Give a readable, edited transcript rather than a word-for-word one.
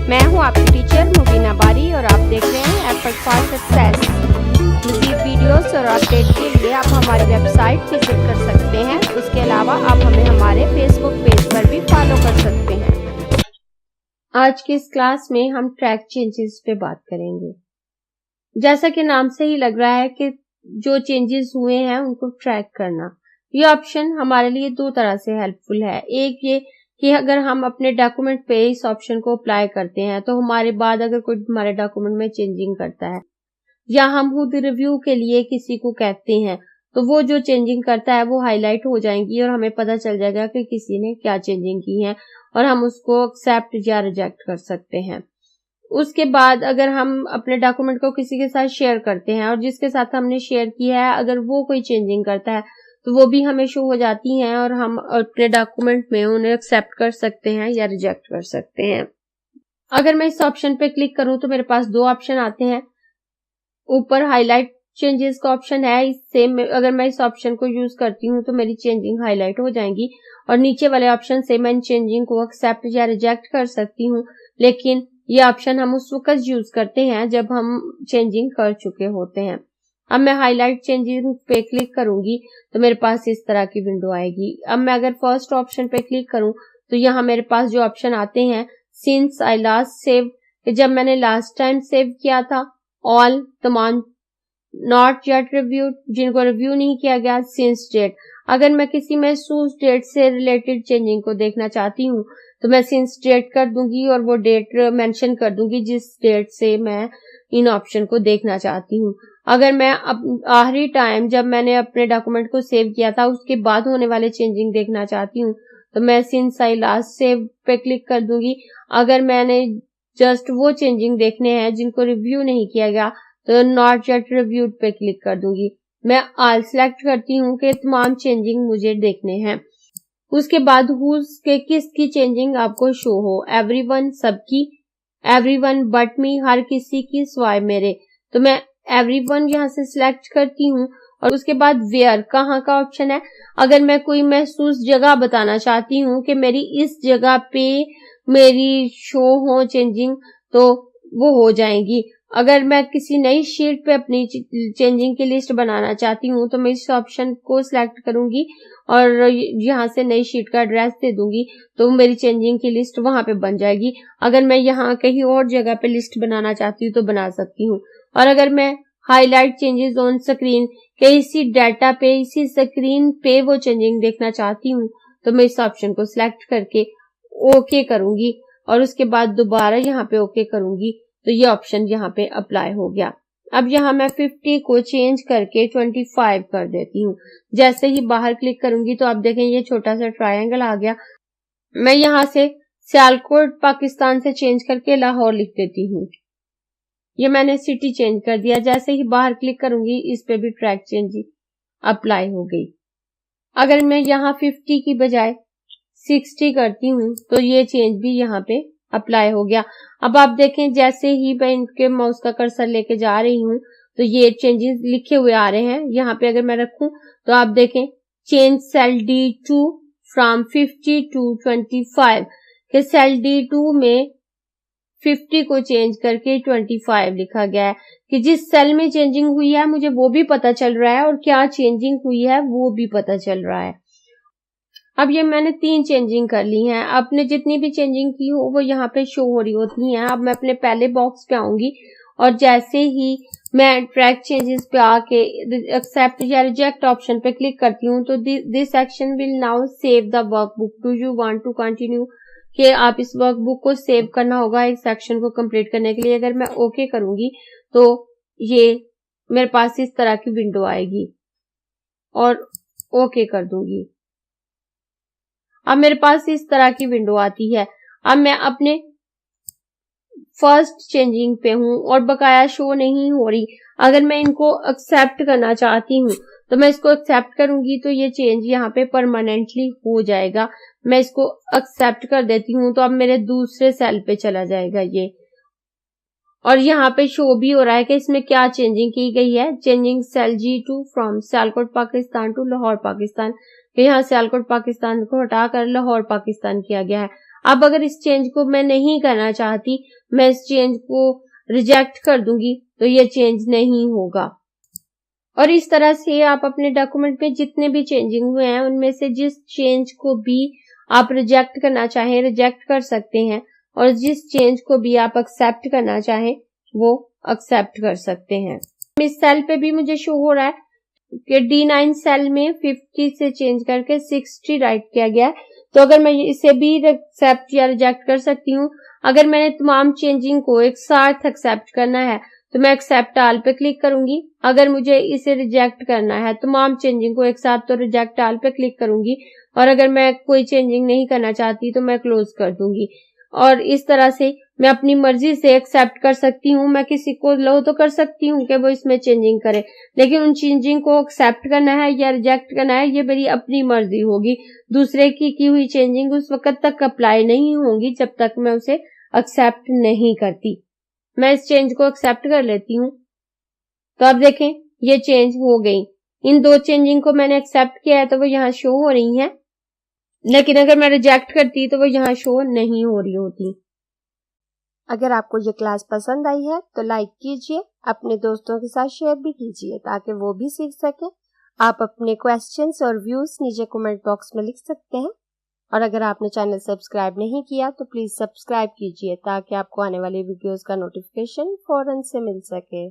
मैं हूं आपकी टीचर मुबीना बारी और आप देख रहे हैं एफर्ट फॉर सक्सेस। मज़ीद वीडियोस और अपडेट के लिए आप हमारी वेबसाइट विजिट कर सकते हैं। उसके अलावा आप हमें हमारे फेसबुक पेज पर भी फॉलो कर सकते हैं। आज की इस क्लास में हम ट्रैक चेंजेस पे बात करेंगे। जैसा कि नाम से ही लग रहा है कि जो चेंजेस हुए हैं उनको ट्रैक करना, ये ऑप्शन हमारे लिए दो तरह से हेल्पफुल है। एक ये कि अगर हम अपने डॉक्यूमेंट पे इस ऑप्शन को अप्लाई करते हैं तो हमारे बाद अगर कोई हमारे डॉक्यूमेंट में चेंजिंग करता है या हम खुद रिव्यू के लिए किसी को कहते हैं तो वो जो चेंजिंग करता है वो हाईलाइट हो जाएंगी और हमें पता चल जाएगा कि किसी ने क्या चेंजिंग की है और हम उसको एक्सेप्ट या रिजेक्ट कर सकते हैं। उसके बाद अगर हम अपने डॉक्यूमेंट को किसी के साथ शेयर करते हैं और जिसके साथ हमने शेयर किया है अगर वो कोई चेंजिंग करता है तो वो भी हमें शो हो जाती हैं और हम अपने डॉक्यूमेंट में उन्हें एक्सेप्ट कर सकते हैं या रिजेक्ट कर सकते हैं। अगर मैं इस ऑप्शन पे क्लिक करूं तो मेरे पास दो ऑप्शन आते हैं। ऊपर हाईलाइट चेंजेस का ऑप्शन है, इससे अगर मैं इस ऑप्शन को यूज करती हूँ तो मेरी चेंजिंग हाईलाइट हो जाएंगी और नीचे वाले ऑप्शन से मैं चेंजिंग को एक्सेप्ट या रिजेक्ट कर सकती हूँ, लेकिन ये ऑप्शन हम उस वक्त यूज करते हैं जब हम चेंजिंग कर चुके होते हैं। अब मैं हाईलाइट चेंजिंग पे क्लिक करूंगी तो मेरे पास इस तरह की विंडो आएगी। अब मैं अगर फर्स्ट ऑप्शन पे क्लिक करूं तो यहाँ मेरे पास जो ऑप्शन आते हैं, सिंस आई लास्ट सेव, जब मैंने लास्ट टाइम सेव किया था, ऑल तमाम, नॉट येट रिव्यूड, जिनको रिव्यू नहीं किया गया, सिंस डेट, अगर मैं किसी महसूस डेट से रिलेटेड चेंजिंग को देखना चाहती हूँ तो मैं सिंस डेट कर दूंगी और वो डेट मेंशन कर दूंगी जिस डेट से मैं इन ऑप्शन को देखना चाहती हूँ। अगर मैं आखिरी टाइम जब मैंने अपने डॉक्यूमेंट को सेव किया था उसके बाद होने वाले चेंजिंग देखना चाहती हूँ तो मैं सिंस आई लास्ट सेव पे क्लिक कर दूंगी। अगर मैंने जस्ट वो चेंजिंग देखने हैं जिनको रिव्यू नहीं किया गया तो नॉट येट रिव्यूड पे क्लिक कर दूंगी। मैं ऑल सिलेक्ट करती हूँ कि तमाम चेंजिंग मुझे देखने हैं। उसके बाद हुज के किसकी चेंजिंग आपको शो हो, एवरीवन सबकी, एवरीवन बट मी हर किसी की सिवाय मेरे, तो मैं एवरीवन यहाँ से सिलेक्ट करती हूँ। और उसके बाद वेयर कहाँ का ऑप्शन है, अगर मैं कोई महसूस जगह बताना चाहती हूँ कि मेरी इस जगह पे मेरी शो हो चेंजिंग तो वो हो जाएंगी। अगर मैं किसी नई शीट पे अपनी चेंजिंग की लिस्ट बनाना चाहती हूँ तो मैं इस ऑप्शन को सिलेक्ट करूंगी और यहाँ से नई शीट का एड्रेस दे दूंगी तो मेरी चेंजिंग की लिस्ट वहां पे बन जाएगी। अगर मैं यहाँ कहीं और जगह पे लिस्ट बनाना चाहती हूँ तो बना सकती हूँ। और अगर मैं हाईलाइट चेंजेस ऑन स्क्रीन के इसी डाटा पे इसी स्क्रीन पे वो चेंजिंग देखना चाहती हूँ तो मैं इस ऑप्शन को सिलेक्ट करके ओके करूंगी और उसके बाद दोबारा यहाँ पे ओके करूंगी तो ये ऑप्शन यहाँ पे अप्लाई हो गया। अब यहाँ मैं 50 को चेंज करके 25 कर देती हूँ। जैसे ही बाहर क्लिक करूंगी तो आप देखें ये छोटा सा ट्रायंगल आ गया। मैं यहाँ से सियालकोट पाकिस्तान से चेंज करके लाहौर लिख देती हूँ। ये मैंने सिटी चेंज कर दिया। जैसे ही बाहर क्लिक करूंगी इस पे भी ट्रैक चेंज अप्लाई हो गई। अगर मैं यहाँ 50 की बजाय 60 करती हूँ तो ये चेंज भी यहाँ पे अप्लाई हो गया। अब आप देखें जैसे ही मैं इनके माउस का कर्सर लेके जा रही हूँ तो ये चेंजेस लिखे हुए आ रहे हैं। यहाँ पे अगर मैं रखूं तो आप देखें change cell D2 from 50 to 25 के सेल D2 में 50 को चेंज करके 25 लिखा गया है कि जिस सेल में चेंजिंग हुई है मुझे वो भी पता चल रहा है और क्या चेंजिंग हुई है वो भी पता चल रहा है। अब ये मैंने 3 चेंजिंग कर ली हैं। आपने जितनी भी चेंजिंग की हो वो यहाँ पे शो हो रही होती हैं। अब मैं अपने पहले बॉक्स पे आऊंगी और जैसे ही मैं ट्रैक चेंजेस पे आके एक्सेप्ट या रिजेक्ट ऑप्शन पे क्लिक करती हूँ तो this action will now save the workbook, do you want to continue, कि आप इस वर्कबुक को सेव करना होगा इस सेक्शन को कंप्लीट करने के लिए। अगर मैं ओके करूंगी तो ये मेरे पास इस तरह की विंडो आएगी और ओके कर दूंगी। अब मेरे पास इस तरह की विंडो आती है। अब मैं अपने फर्स्ट चेंजिंग पे हूं और बकाया शो नहीं हो रही। अगर मैं इनको एक्सेप्ट करना चाहती हूँ तो मैं इसको एक्सेप्ट करूंगी तो ये चेंज यहाँ पे परमानेंटली हो जाएगा। मैं इसको एक्सेप्ट कर देती हूँ तो अब मेरे दूसरे सेल पे चला जाएगा ये, और यहाँ पे शो भी हो रहा है कि इसमें क्या चेंजिंग की गई है। Changing cell G2 from Sialkot Pakistan to Lahore Pakistan, यहाँ सियालकोट पाकिस्तान को हटाकर लाहौर पाकिस्तान किया गया है। अब अगर इस चेंज को मैं नहीं करना चाहती, मैं इस चेंज को रिजेक्ट कर दूंगी, तो ये चेंज नहीं होगा। और इस तरह से आप अपने डॉक्यूमेंट में जितने भी चेंजिंग हुए हैं उनमें से जिस चेंज को भी आप रिजेक्ट करना चाहें रिजेक्ट कर सकते हैं, और जिस चेंज को भी आप एक्सेप्ट करना चाहें वो एक्सेप्ट कर सकते हैं। इस सेल पे भी मुझे शो हो रहा है कि D9 सेल में 50 से चेंज करके 60 राइट किया गया है, तो अगर मैं इसे भी एक्सेप्ट या रिजेक्ट कर सकती हूँ। अगर मैंने तमाम चेंजिंग को एक साथ एक्सेप्ट करना है तो मैं एक्सेप्ट ऑल पे क्लिक करूंगी। अगर मुझे इसे रिजेक्ट करना है तमाम चेंजिंग को एक साथ, तो रिजेक्ट ऑल पे क्लिक करूंगी, और अगर मैं कोई चेंजिंग नहीं करना चाहती तो मैं क्लोज कर दूंगी। और इस तरह से मैं अपनी मर्जी से एक्सेप्ट कर सकती हूँ। मैं किसी को लो तो कर सकती हूँ कि वो इसमें चेंजिंग करे, लेकिन उन चेंजिंग को एक्सेप्ट करना है या रिजेक्ट करना है ये मेरी अपनी मर्जी होगी। दूसरे की हुई चेंजिंग उस वक्त तक अप्लाई नहीं होगी जब तक मैं उसे एक्सेप्ट नहीं करती। मैं इस चेंज को एक्सेप्ट कर लेती हूँ, तो अब देखें ये चेंज हो गई। इन दो चेंजिंग को मैंने एक्सेप्ट किया है तो वो यहाँ शो हो रही हैं, लेकिन अगर मैं रिजेक्ट करती तो वो यहाँ शो नहीं हो रही होती। अगर आपको ये क्लास पसंद आई है तो लाइक कीजिए, अपने दोस्तों के साथ शेयर भी कीजिए ताकि वो भी सीख सकें। आप अपने क्वेश्चंस और व्यूज नीचे कमेंट बॉक्स में लिख सकते हैं, और अगर आपने चैनल सब्सक्राइब नहीं किया तो प्लीज सब्सक्राइब कीजिए ताकि आपको आने वाली वीडियोस का नोटिफिकेशन फौरन से मिल सके।